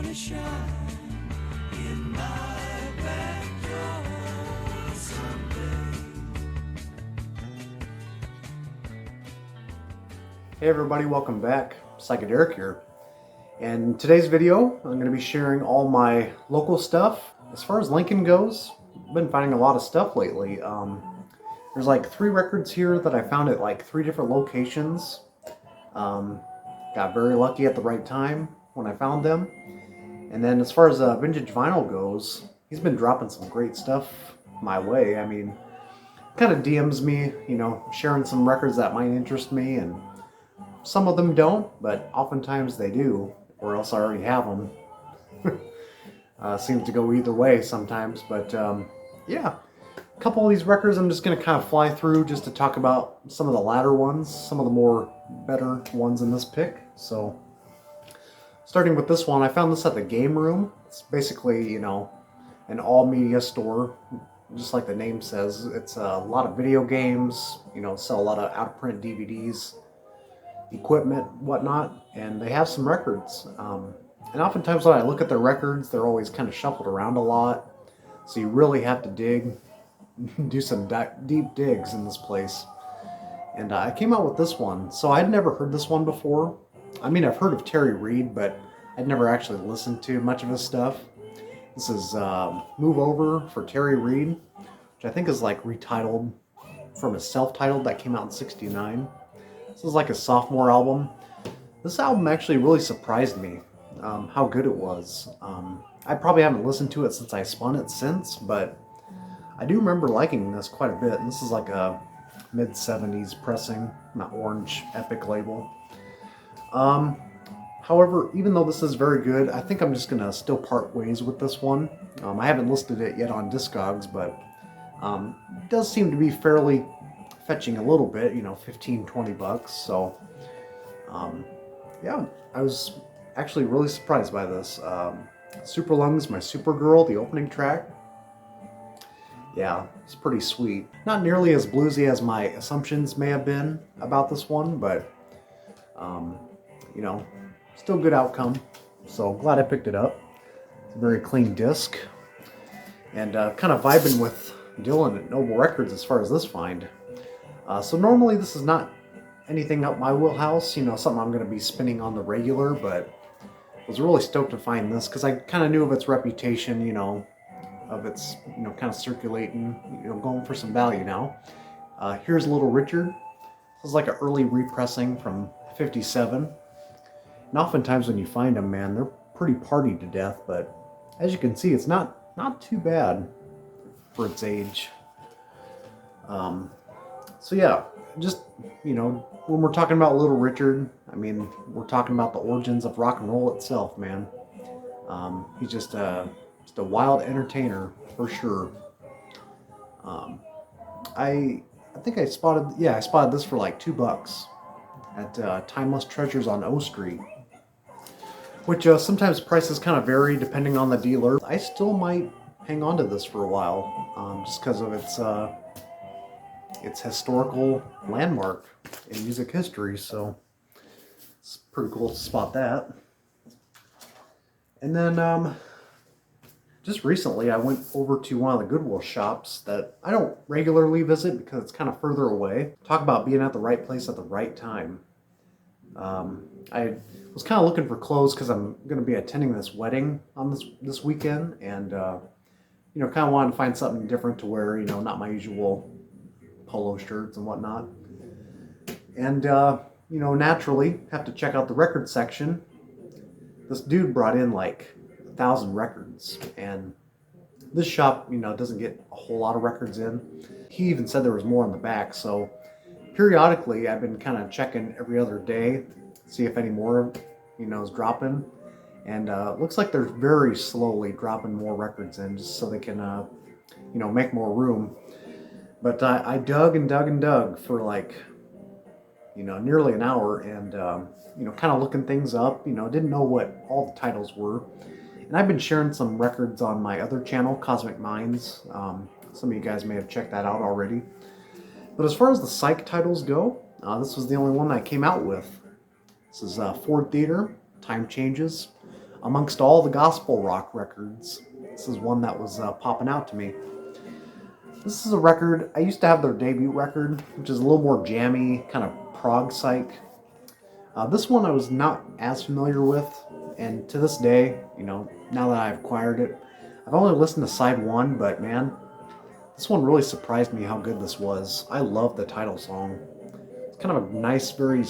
to shine in my backyard someday. Hey everybody, welcome back. Psychedelic here. And in today's video, I'm going to be sharing all my local stuff. As far as Lincoln goes, I've been finding a lot of stuff lately. There's like 3 records here that I found at like 3 different locations. Got very lucky at the right time when I found them. And then as far as vintage vinyl goes, he's been dropping some great stuff my way. I mean, kind of DMs me, sharing some records that might interest me, and some of them don't, but oftentimes they do, or else I already have them. Seems to go either way sometimes, but yeah. A couple of these records I'm just going to kind of fly through just to talk about some of the latter ones, some of the more better ones in this pick. So, starting with this one, I found this at the Game Room. It's basically, an all media store, just like the name says. It's a lot of video games, sell a lot of out-of-print DVDs, equipment, whatnot, and they have some records. And oftentimes when I look at their records, they're always kind of shuffled around a lot, so you really have to dig, do some deep digs in this place. And I came out with this one. So I'd never heard this one before. I mean, I've heard of Terry Reid, but I'd never actually listened to much of his stuff. This is Move Over for Terry Reid, which I think is like retitled from his self-titled that came out in '69. This is like a sophomore album. This album actually really surprised me, how good it was. I probably haven't listened to it since I spun it since, but I do remember liking this quite a bit. And this is like a mid-70s pressing, not Orange Epic label. However, even though this is very good, I think I'm just going to still part ways with this one. I haven't listed it yet on Discogs, but it does seem to be fairly fetching a little bit, 15, 20 bucks. So, yeah, I was actually really surprised by this. Super Lungs, My Supergirl, the opening track. Yeah, it's pretty sweet. Not nearly as bluesy as my assumptions may have been about this one, but, still good outcome. So glad I picked it up. It's a very clean disc. And kind of vibing with Dylan at Noble Records as far as this find. So normally this is not anything up my wheelhouse, something I'm going to be spinning on the regular, but I was really stoked to find this because I kind of knew of its reputation, of its, kind of circulating, going for some value now. Here's Little Richard. This is like an early repressing from '57. And oftentimes when you find them, man, they're pretty party to death, but as you can see, it's not too bad for its age. So yeah, just, when we're talking about Little Richard, I mean, we're talking about the origins of rock and roll itself, man. He's just a wild entertainer, for sure. I think I spotted this for like $2 at Timeless Treasures on O Street, which sometimes prices kind of vary depending on the dealer. I still might hang on to this for a while, just because of its historical landmark in music history, so it's pretty cool to spot that. And then just recently I went over to one of the Goodwill shops that I don't regularly visit because it's kind of further away. Talk about being at the right place at the right time. I was kind of looking for clothes because I'm going to be attending this wedding on this weekend, and kind of wanted to find something different to wear, not my usual polo shirts and whatnot. And naturally have to check out the record section. This dude brought in like 1,000 records, and this shop, doesn't get a whole lot of records in. He even said there was more in the back, so periodically I've been kind of checking every other day, see if any more, is dropping. And looks like they're very slowly dropping more records in just so they can, make more room. But I dug and dug and dug for like, nearly an hour, and, kind of looking things up, didn't know what all the titles were. And I've been sharing some records on my other channel, Cosmic Minds. Some of you guys may have checked that out already. But as far as the psych titles go, this was the only one I came out with. This is Ford Theater, Time Changes. amongst all the gospel rock records, this is one that was popping out to me. This is a record, I used to have their debut record, which is a little more jammy, kind of prog psych. This one I was not as familiar with, and to this day, you know, now that I've acquired it, I've only listened to side one, but man, this one really surprised me how good this was. I love the title song. It's kind of a nice, very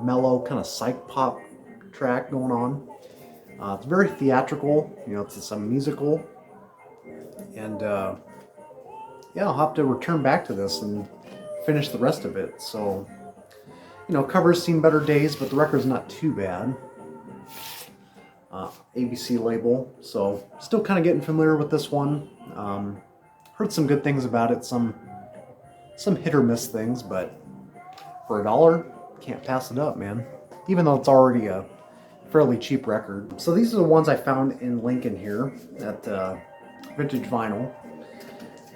mellow, kind of psych pop track going on. It's very theatrical, you know, it's a musical, and yeah, I'll have to return back to this and finish the rest of it. So, you know, cover's seen better days, but the record's not too bad. ABC label, so still kind of getting familiar with this one. Heard some good things about it, some hit or miss things, but for $1, can't pass it up, man. Even though it's already a fairly cheap record. So these are the ones I found in Lincoln here at Vintage Vinyl.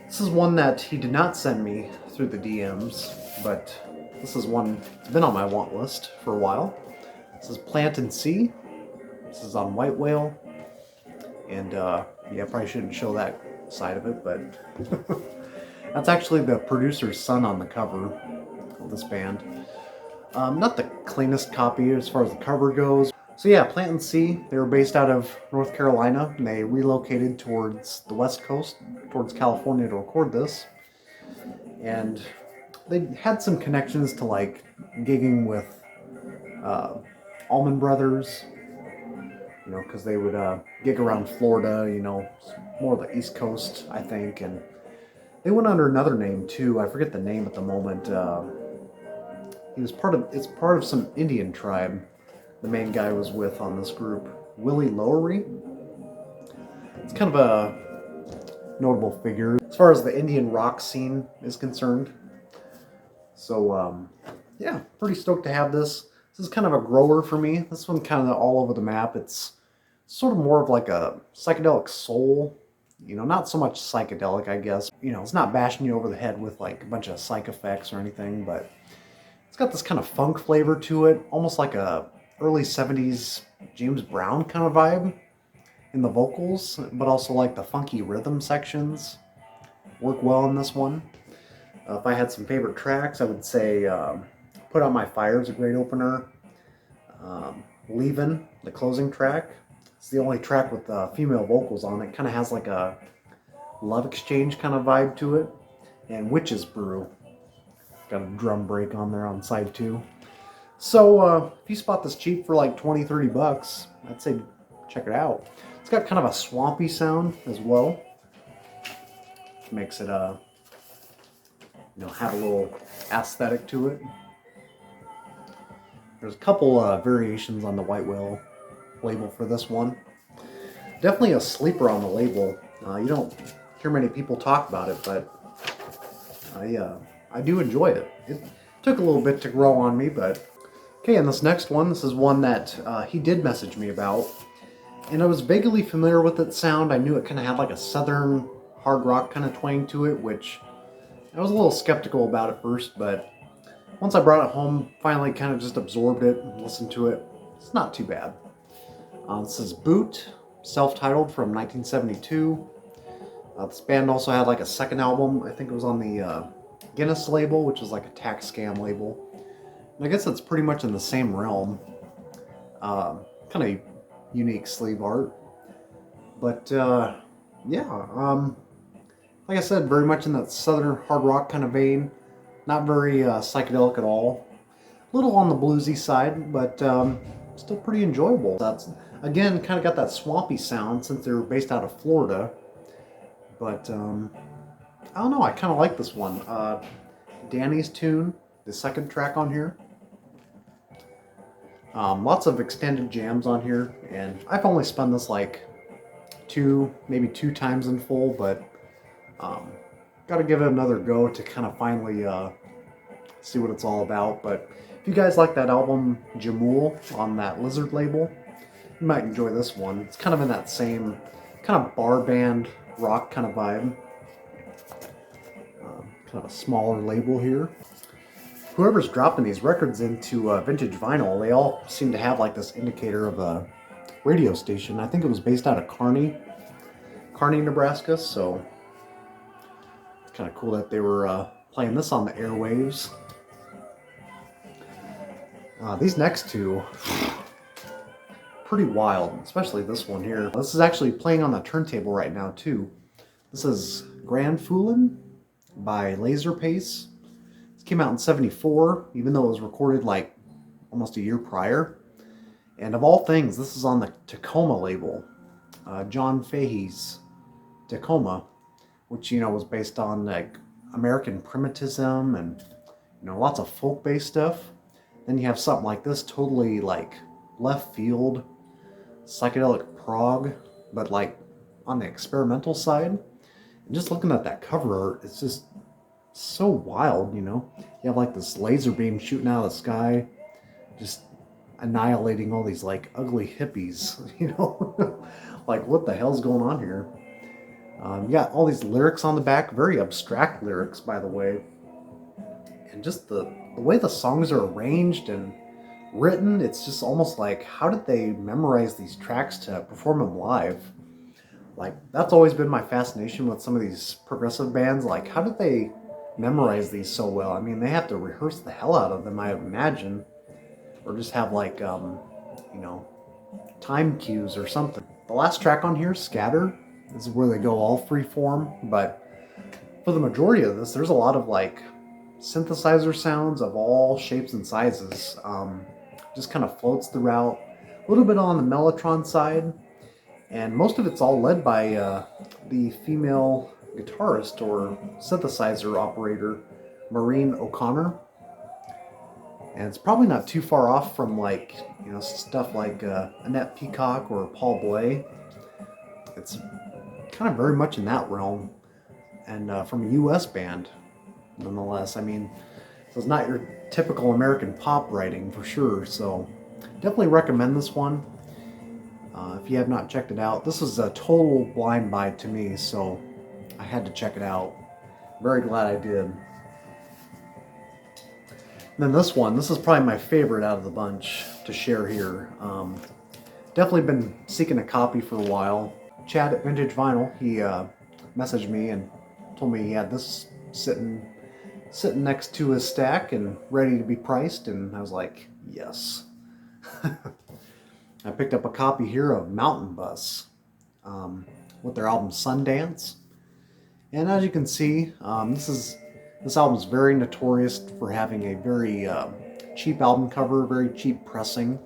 This is one that he did not send me through the DMs, but this is one that's been on my want list for a while. This is Plant and See. This is on White Whale. And yeah, I probably shouldn't show that side of it, but that's actually the producer's son on the cover of this band. Not the cleanest copy as far as the cover goes. So yeah, Plant and See, they were based out of North Carolina, and they relocated towards the West Coast, towards California to record this. And they had some connections to like gigging with Allman Brothers, you know, because they would gig around Florida, you know, more the East Coast, I think. And they went under another name too. I forget the name at the moment. He was it's part of some Indian tribe. The main guy was with on this group, Willie Lowery. It's kind of a notable figure as far as the Indian rock scene is concerned. So yeah, pretty stoked to have this. This is kind of a grower for me. This one kind of all over the map. It's sort of more of like a psychedelic soul. You know, not so much psychedelic, I guess. You know, it's not bashing you over the head with like a bunch of psych effects or anything, but it's got this kind of funk flavor to it, almost like a early 70s James Brown kind of vibe in the vocals, but also like the funky rhythm sections work well in this one. If I had some favorite tracks, I would say Put Out My Fire is a great opener. Leavin', the closing track. It's the only track with female vocals on it. Kind of has like a love exchange kind of vibe to it. And Witch's Brew. Got a drum break on there on side 2. So if you spot this cheap for like 20-30 bucks, I'd say check it out. It's got kind of a swampy sound as well, which makes it you know, have a little aesthetic to it. There's a couple variations on the White Whale label for this one. Definitely a sleeper on the label. You don't hear many people talk about it, but I do enjoy it. It took a little bit to grow on me, but okay. And this next one, this is one that he did message me about, and I was vaguely familiar with its sound. I knew it kind of had like a southern hard rock kind of twang to it, which I was a little skeptical about at first, but once I brought it home, finally kind of just absorbed it and listened to it. It's not too bad. This is Boot, self-titled from 1972. This band also had like a second album. I think it was on the Guinness label, which is like a tax scam label. And I guess it's pretty much in the same realm. Kind of unique sleeve art. But yeah, like I said, very much in that southern hard rock kind of vein. Not very psychedelic at all. A little on the bluesy side, but still pretty enjoyable. That's, again, kind of got that swampy sound since they're based out of Florida. But I don't know, I kind of like this one. Danny's Tune, the second track on here. Lots of extended jams on here, and I've only spun this like maybe two times in full, but got to give it another go to kind of finally see what it's all about. But if you guys like that album Jamul on that Lizard label, you might enjoy this one. It's kind of in that same kind of bar band rock kind of vibe. Kind of a smaller label here. Whoever's dropping these records into Vintage Vinyl, they all seem to have like this indicator of a radio station. I think it was based out of Kearney, Nebraska. So it's kind of cool that they were playing this on the airwaves. These next two, pretty wild, especially this one here. This is actually playing on the turntable right now too. This is Grand Foolin' by Laserpace. This came out in '74, even though it was recorded like almost a year prior. And of all things, this is on the Tacoma label, John Fahey's Tacoma, which, you know, was based on like American primitivism and, you know, lots of folk-based stuff. Then you have something like this, totally like left field, psychedelic prog, but like on the experimental side. And just looking at that cover art, it's just so wild, you know. You have like this laser beam shooting out of the sky, just annihilating all these like ugly hippies, you know. Like, what the hell's going on here? You got all these lyrics on the back, very abstract lyrics, by the way. And just the way the songs are arranged and written, it's just almost like, how did they memorize these tracks to perform them live? Like, that's always been my fascination with some of these progressive bands. Like, how did they memorize these so well? I mean, they have to rehearse the hell out of them, I imagine. Or just have like, you know, time cues or something. The last track on here, Scatter, is where they go all freeform. But for the majority of this, there's a lot of like synthesizer sounds of all shapes and sizes. Just kind of floats throughout. A little bit on the Mellotron side. And most of it's all led by the female guitarist or synthesizer operator, Maureen O'Connor. And it's probably not too far off from like, you know, stuff like Annette Peacock or Paul Bley. It's kind of very much in that realm. And from a US band, nonetheless. I mean, so it's not your typical American pop writing for sure. So definitely recommend this one. If you have not checked it out, this is a total blind buy to me, so I had to check it out. Very glad I did. And then this one, this is probably my favorite out of the bunch to share here. Definitely been seeking a copy for a while. Chad at Vintage Vinyl, he messaged me and told me he had this sitting next to his stack and ready to be priced, and I was like, yes. I picked up a copy here of Mountain Bus with their album Sundance. And as you can see, this album is very notorious for having a very cheap album cover, very cheap pressing.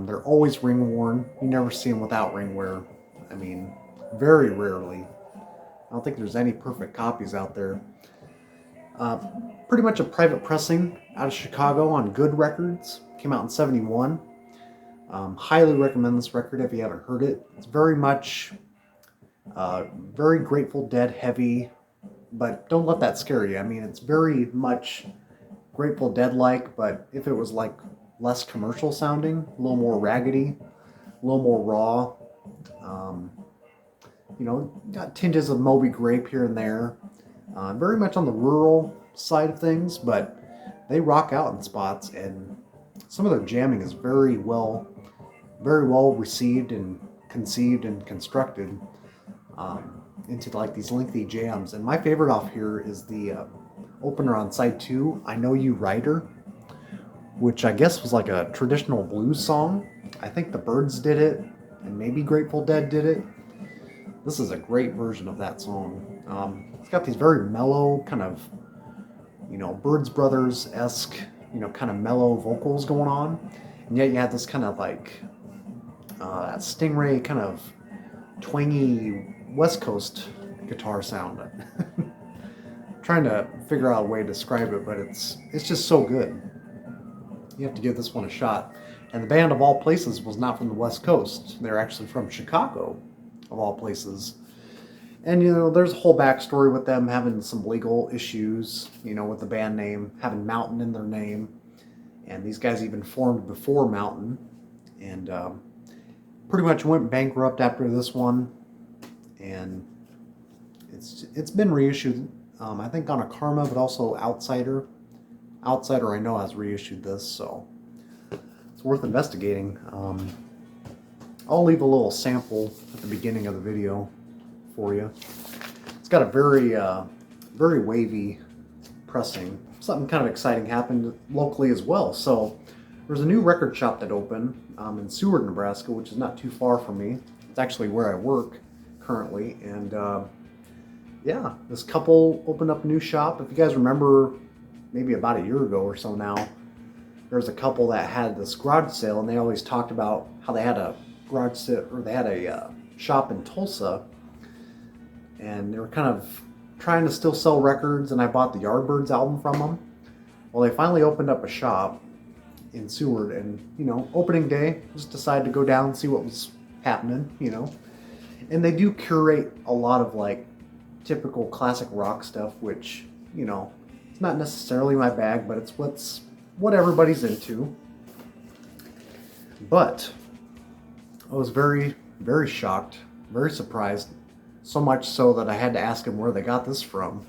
They're always ring worn. You never see them without ring wear. I mean, very rarely. I don't think there's any perfect copies out there. Pretty much a private pressing out of Chicago on Good Records. Came out in '71. Highly recommend this record if you haven't heard it. It's very much very Grateful Dead heavy, but don't let that scare you. I mean, it's very much Grateful Dead-like, but if it was like less commercial sounding, a little more raggedy, a little more raw. You know, got tinges of Moby Grape here and there. Very much on the rural side of things, but they rock out in spots, and some of their jamming is very well received and conceived and constructed into like these lengthy jams. And my favorite off here is the opener on side 2, I Know You Rider, which I guess was like a traditional blues song. I think the Byrds did it, and maybe Grateful Dead did it. This is a great version of that song. It's got these very mellow, kind of, you know, Byrds Brothers-esque, you know, kind of mellow vocals going on. And yet you have this kind of like that Stingray kind of twangy West Coast guitar sound. Trying to figure out a way to describe it, but it's just so good. You have to give this one a shot. And the band, of all places, was not from the West Coast. They're actually from Chicago, of all places. And, you know, there's a whole backstory with them having some legal issues, you know, with the band name, having Mountain in their name. And these guys even formed before Mountain. And pretty much went bankrupt after this one. And it's been reissued, I think on a Karma, but also Outsider. Outsider, I know, has reissued this, so it's worth investigating. I'll leave a little sample at the beginning of the video for you. It's got a very wavy pressing. Something kind of exciting happened locally as well. So there's a new record shop that opened in Seward, Nebraska, which is not too far from me. It's actually where I work currently. And yeah, this couple opened up a new shop. If you guys remember, maybe about a year ago or so now, there was a couple that had this garage sale, and they always talked about how they had a garage sale, or they had a shop in Tulsa, and they were kind of trying to still sell records, and I bought the Yardbirds album from them. Well, they finally opened up a shop in Seward, and you know, opening day, just decided to go down and see what was happening, you know. And they do curate a lot of like typical classic rock stuff, which, you know, it's not necessarily my bag, but it's what everybody's into. But I was very, very shocked, very surprised, so much so that I had to ask them where they got this from,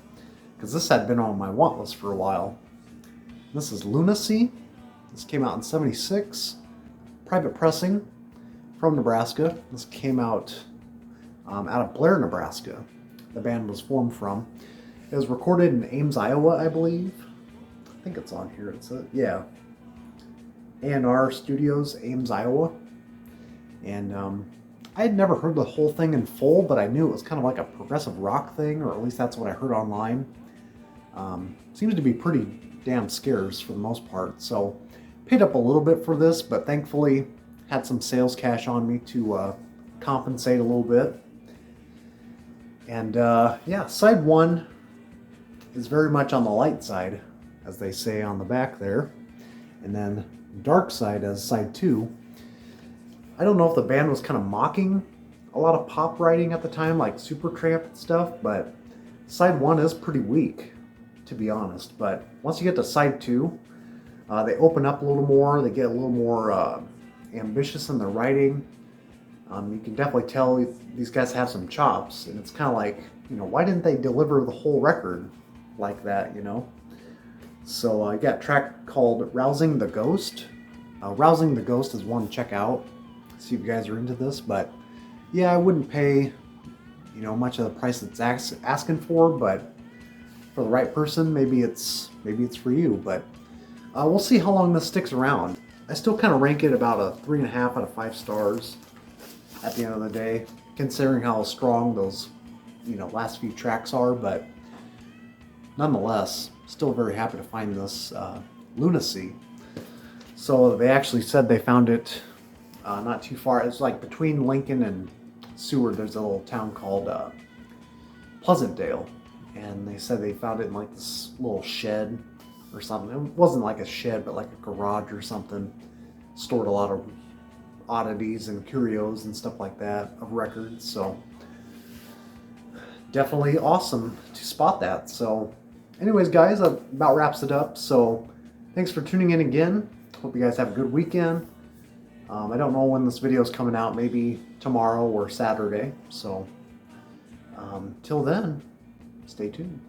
because this had been on my want list for a while. This is Lunacy. This came out in '76, private pressing from Nebraska. This came out out of Blair, Nebraska. The band was formed from. It was recorded in Ames, Iowa, I believe. I think it's on here. It's yeah, A&R Studios, Ames, Iowa. And I had never heard the whole thing in full, but I knew it was kind of like a progressive rock thing, or at least that's what I heard online. Seems to be pretty damn scarce for the most part. So paid up a little bit for this, but thankfully had some sales cash on me to compensate a little bit. And yeah, side one is very much on the light side, as they say on the back there. And then dark side as side two. I don't know if the band was kind of mocking a lot of pop writing at the time, like Supertramp and stuff, but side one is pretty weak, to be honest. But once you get to side two, they open up a little more, they get a little more ambitious in their writing. You can definitely tell these guys have some chops, and it's kind of like, you know, why didn't they deliver the whole record like that, you know? So I got a track called Rousing the Ghost. Rousing the Ghost is one to check out, see if you guys are into this. But yeah, I wouldn't pay, you know, much of the price it's asking for, but for the right person, maybe it's for you. But we'll see how long this sticks around. I still kind of rank it about a 3.5 out of 5 stars at the end of the day, considering how strong those, you know, last few tracks are. But nonetheless, still very happy to find this Lunacy. So they actually said they found it not too far. It's like between Lincoln and Seward, there's a little town called Pleasantdale, and they said they found it in like this little shed or something. It wasn't like a shed, but like a garage or something. Stored a lot of oddities and curios and stuff like that of records. So definitely awesome to spot that. So anyways, guys, that about wraps it up. So thanks for tuning in again. Hope you guys have a good weekend. I don't know when this video is coming out, maybe tomorrow or Saturday. So till then, stay tuned.